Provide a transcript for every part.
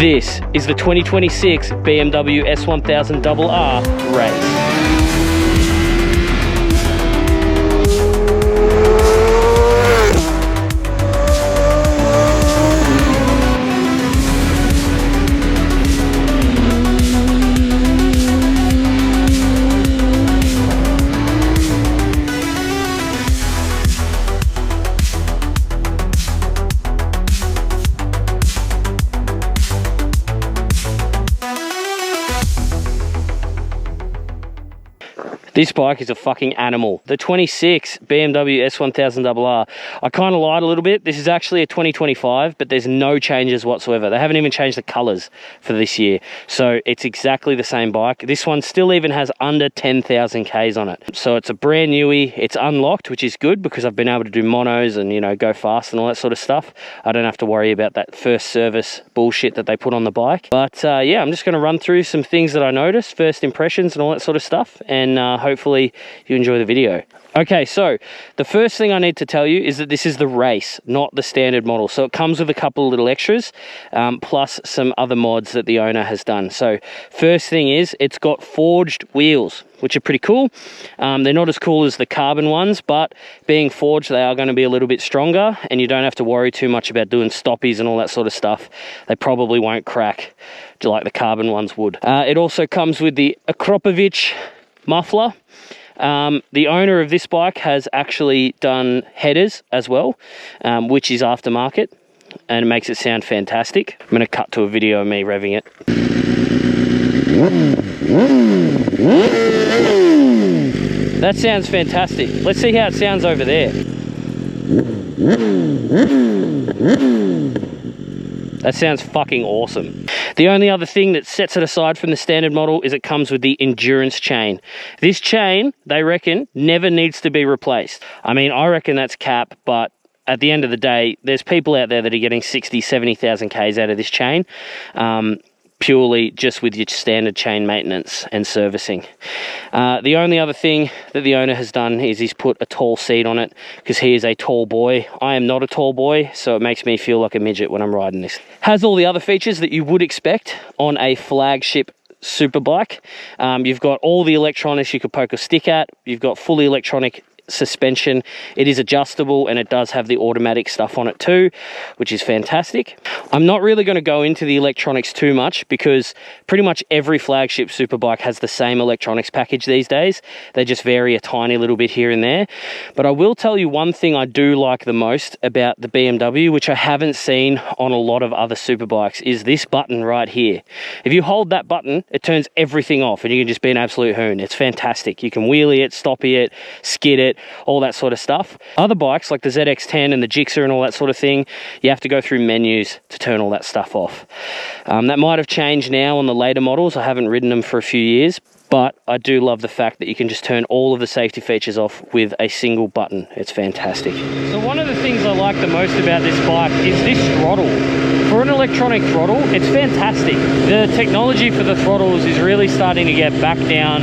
This is the 2026 BMW S1000RR RACE. This bike is a fucking animal. The 26 BMW S1000RR. I kind of lied a little bit. This is actually a 2025, but there's no changes whatsoever. They haven't even changed the colors for this year. So it's exactly the same bike. This one still even has under 10,000 Ks on it. So it's a brand newie. It's unlocked, which is good because I've been able to do monos and, you know, go fast and all that sort of stuff. I don't have to worry about that first service bullshit that they put on the bike. But yeah, I'm just going to run through some things that I noticed, first impressions and all that sort of stuff. And hopefully you enjoy the video. Okay, so the first thing I need to tell you is that this is the race, not the standard model. So it comes with a couple of little extras, plus some other mods that the owner has done. So first thing is it's got forged wheels, which are pretty cool. They're not as cool as the carbon ones, but being forged, they are going to be a little bit stronger, and you don't have to worry too much about doing stoppies and all that sort of stuff. They probably won't crack like the carbon ones would. It also comes with the Akropovich muffler. The owner of this bike has actually done headers as well, which is aftermarket, and it makes it sound fantastic. I'm going to cut to a video of me revving it. That sounds fantastic. Let's see how it sounds over there. That sounds fucking awesome. The only other thing that sets it aside from the standard model is it comes with the endurance chain. This chain, they reckon, never needs to be replaced. I mean, I reckon that's cap, but at the end of the day, there's people out there that are getting 60, 70,000 Ks out of this chain, purely just with your standard chain maintenance and servicing. The only other thing that the owner has done is he's put a tall seat on it because he is a tall boy. I am not a tall boy, so it makes me feel like a midget when I'm riding this. Has all the other features that you would expect on a flagship superbike. You've got all the electronics you could poke a stick at. You've got fully electronic suspension. It is adjustable, and it does have the automatic stuff on it too, which is fantastic. I'm not really going to go into the electronics too much because pretty much every flagship superbike has the same electronics package these days. They just vary a tiny little bit here and there. But I will tell you one thing I do like the most about the BMW, which I haven't seen on a lot of other superbikes, is this button right here. If you hold that button, it turns everything off and you can just be an absolute hoon. It's fantastic. You can wheelie it, stoppie it, skid it, all that sort of stuff. Other bikes like the ZX10 and the Gixxer and all that sort of thing, you have to go through menus to turn all that stuff off. That might have changed now on the later models. I haven't ridden them for a few years, but I do love the fact that you can just turn all of the safety features off with a single button. It's fantastic. So one of the things I like the most about this bike is this throttle. For an electronic throttle, it's fantastic. The technology for the throttles is really starting to get back down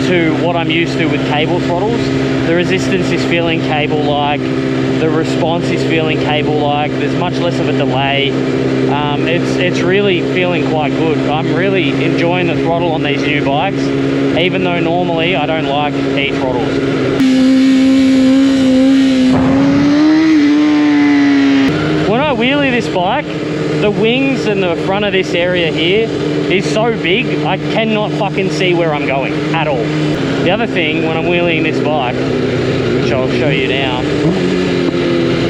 to what I'm used to with cable throttles. The resistance is feeling cable-like, the response is feeling cable-like, there's much less of a delay. It's really feeling quite good. I'm really enjoying the throttle on these new bikes, even though normally I don't like e-throttles. When I wheelie this bike, the wings and the front of this area here is so big, I cannot fucking see where I'm going at all. The other thing when I'm wheeling this bike, which I'll show you now,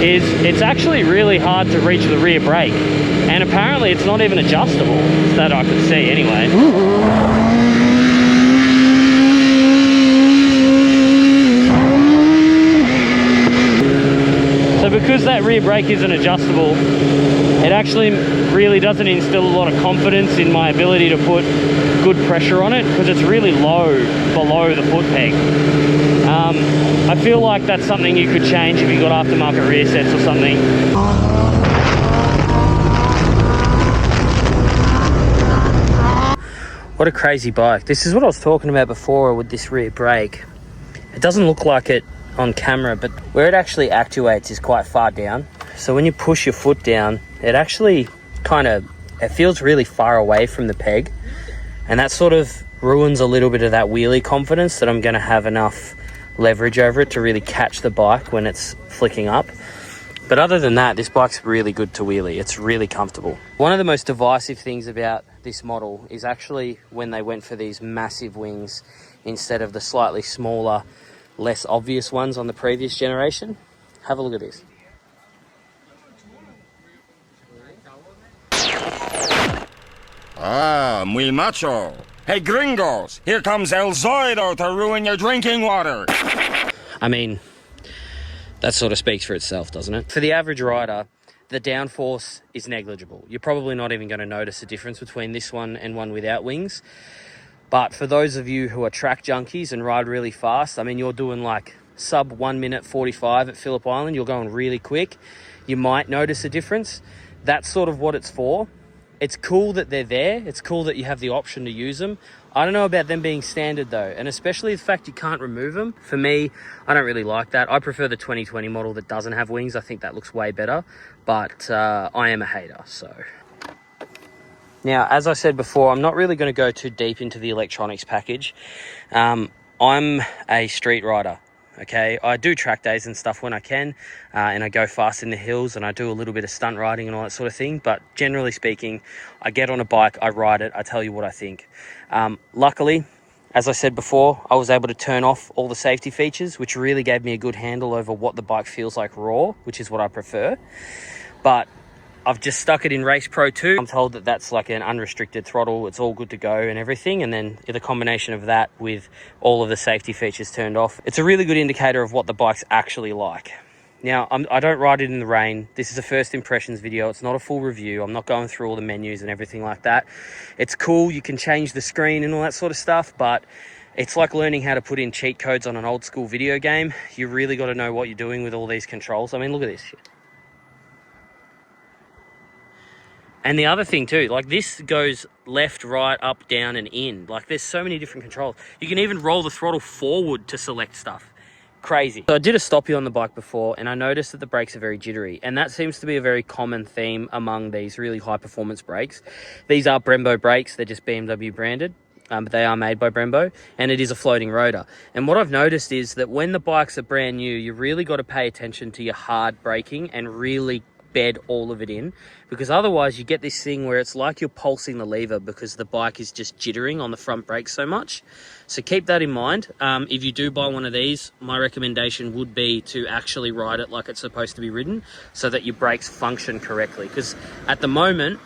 is it's actually really hard to reach the rear brake. And apparently it's not even adjustable, that I could see anyway. So because that rear brake isn't adjustable, it actually really doesn't instill a lot of confidence in my ability to put good pressure on it because it's really low below the foot peg. I feel like that's something you could change if you got aftermarket rear sets or something. What a crazy bike. This is what I was talking about before with this rear brake. It doesn't look like it on camera, but where it actually actuates is quite far down. So when you push your foot down, it actually kind of it feels really far away from the peg, and that sort of ruins a little bit of that wheelie confidence that I'm going to have enough leverage over it to really catch the bike when it's flicking up. But other than that, this bike's really good to wheelie. It's really comfortable. One of the most divisive things about this model is actually when they went for these massive wings instead of the slightly smaller, less obvious ones on the previous generation. Have a look at this. Ah, muy macho. Hey gringos, here comes El Zoido to ruin your drinking water. I mean, that sort of speaks for itself, doesn't it? For the average rider, the downforce is negligible. You're probably not even going to notice a difference between this one and one without wings. But for those of you who are track junkies and ride really fast, I mean, you're doing like sub 1 minute 45 at Phillip Island, you're going really quick, you might notice a difference. That's sort of what it's for. It's cool that they're there. It's cool that you have the option to use them. I don't know about them being standard though, and especially the fact you can't remove them. For me, I don't really like that. I prefer the 2020 model that doesn't have wings. I think that looks way better, but I am a hater, so. Now, as I said before, I'm not really going to go too deep into the electronics package. I'm a street rider. Okay, I do track days and stuff when I can, and I go fast in the hills, and I do a little bit of stunt riding and all that sort of thing. But generally speaking, I get on a bike, I ride it, I tell you what I think. Luckily, as I said before, I was able to turn off all the safety features, which really gave me a good handle over what the bike feels like raw, which is what I prefer. But I've just stuck it in Race Pro 2. I'm told that that's like an unrestricted throttle. It's all good to go and everything. And then the combination of that with all of the safety features turned off, it's a really good indicator of what the bike's actually like. Now, I don't ride it in the rain. This is a first impressions video. It's not a full review. I'm not going through all the menus and everything like that. It's cool. You can change the screen and all that sort of stuff, but it's like learning how to put in cheat codes on an old school video game. You really got to know what you're doing with all these controls. I mean, look at this shit. And the other thing too, like this goes left, right, up, down, and in. Like there's so many different controls. You can even roll the throttle forward to select stuff. Crazy. So I did a stoppie on the bike before, and I noticed that the brakes are very jittery. And that seems to be a very common theme among these really high performance brakes. These are Brembo brakes. They're just BMW branded. But they are made by Brembo, and it is a floating rotor. And what I've noticed is that when the bikes are brand new, you really got to pay attention to your hard braking and really bed all of it in, because otherwise you get this thing where it's like you're pulsing the lever because the bike is just jittering on the front brakes so much. So keep that in mind. If you do buy one of these, my recommendation would be to actually ride it like it's supposed to be ridden so that your brakes function correctly, because at the moment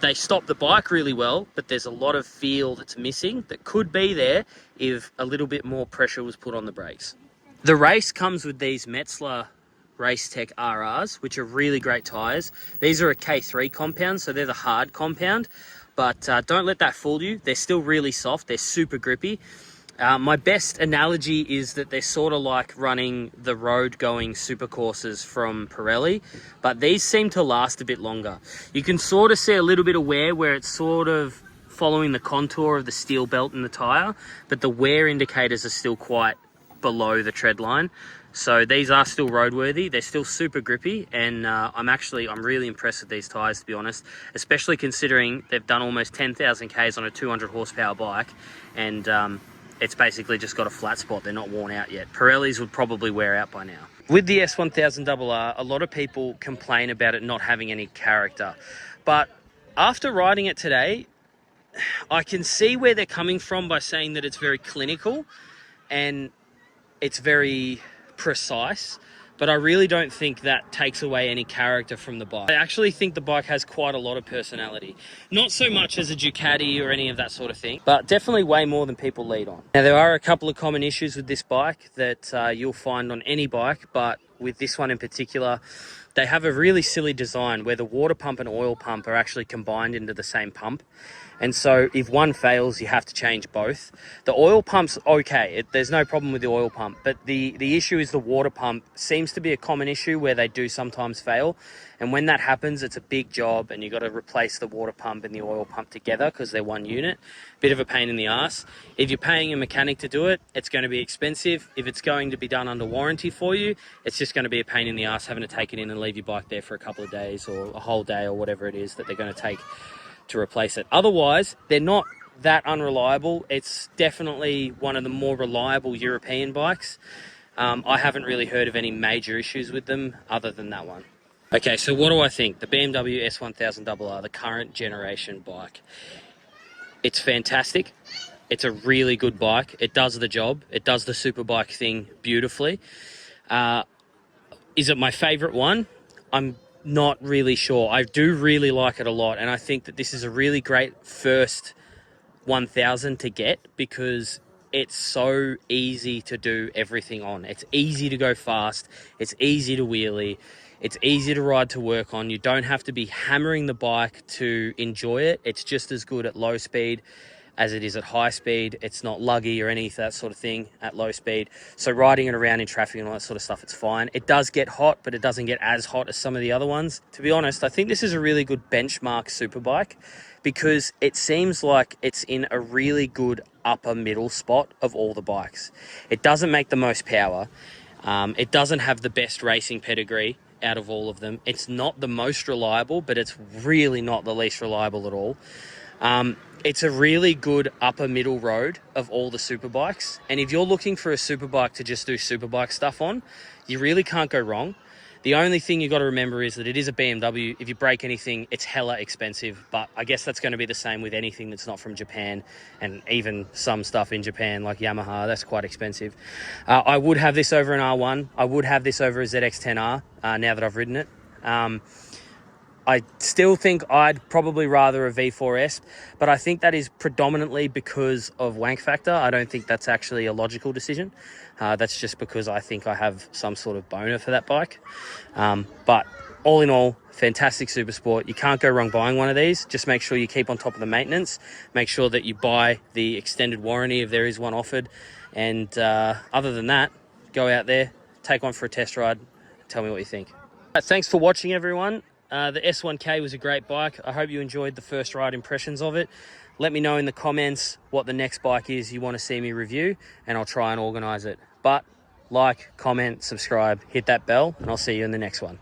they stop the bike really well, but there's a lot of feel that's missing that could be there if a little bit more pressure was put on the brakes. The Race comes with these Metzler Race Tech RRs, which are really great tyres. These are a K3 compound, so they're the hard compound, but don't let that fool you. They're still really soft. They're super grippy. My best analogy is that they're sort of like running the road-going supercourses from Pirelli, but these seem to last a bit longer. You can sort of see a little bit of wear where it's sort of following the contour of the steel belt in the tyre, but the wear indicators are still quite below the tread line. So these are still roadworthy. They're still super grippy, and I'm really impressed with these tyres, to be honest, especially considering they've done almost 10,000 Ks on a 200 horsepower bike, and it's basically just got a flat spot. They're not worn out yet. Pirellis would probably wear out by now. With the S1000RR, a lot of people complain about it not having any character, but after riding it today, I can see where they're coming from by saying that it's very clinical and it's very precise, but I really don't think that takes away any character from the bike. I actually think the bike has quite a lot of personality. Not so much as a Ducati or any of that sort of thing, but definitely way more than people lead on. Now, there are a couple of common issues with this bike that you'll find on any bike, but with this one in particular, they have a really silly design where the water pump and oil pump are actually combined into the same pump. And so if one fails, you have to change both. The oil pump's okay. There's no problem with the oil pump, but the issue is the water pump seems to be a common issue where they do sometimes fail. And when that happens, it's a big job, and you've got to replace the water pump and the oil pump together because they're one unit. Bit of a pain in the ass. If you're paying a mechanic to do it, it's going to be expensive. If it's going to be done under warranty for you, it's just going to be a pain in the ass having to take it in and leave your bike there for a couple of days or a whole day or whatever it is that they're going to take to replace it. Otherwise, they're not that unreliable. It's definitely one of the more reliable European bikes. I haven't really heard of any major issues with them other than that one. Okay, so what do I think? The BMW S1000RR, the current generation bike. It's fantastic. It's a really good bike. It does the job. It does the superbike thing beautifully. Is it my favorite one? I'm not really sure. I do really like it a lot, and I think that this is a really great first 1000 to get because it's so easy to do everything on. It's easy to go fast. It's easy to wheelie. It's easy to ride to work on. You don't have to be hammering the bike to enjoy it. It's just as good at low speed as it is at high speed. It's not luggy or any of that sort of thing at low speed. So riding it around in traffic and all that sort of stuff, it's fine. It does get hot, but it doesn't get as hot as some of the other ones. To be honest, I think this is a really good benchmark superbike because it seems like it's in a really good upper middle spot of all the bikes. It doesn't make the most power. It doesn't have the best racing pedigree out of all of them. It's not the most reliable, but it's really not the least reliable at all. It's a really good upper middle road of all the superbikes. And if you're looking for a superbike to just do superbike stuff on, you really can't go wrong. The only thing you got to remember is that it is a BMW. If you break anything, it's hella expensive. But I guess that's going to be the same with anything that's not from Japan, and even some stuff in Japan like Yamaha, that's quite expensive. I would have this over an R1. I would have this over a ZX-10R now that I've ridden it. I still think I'd probably rather a V4S, but I think that is predominantly because of wank factor. I don't think that's actually a logical decision. That's just because I think I have some sort of boner for that bike. But all in all, fantastic super sport. You can't go wrong buying one of these. Just make sure you keep on top of the maintenance. Make sure that you buy the extended warranty if there is one offered. And other than that, go out there, take one for a test ride, tell me what you think. Thanks for watching, everyone. The S1K was a great bike. I hope you enjoyed the first ride impressions of it. Let me know in the comments what the next bike is you want to see me review, and I'll try and organise it. But like, comment, subscribe, hit that bell, and I'll see you in the next one.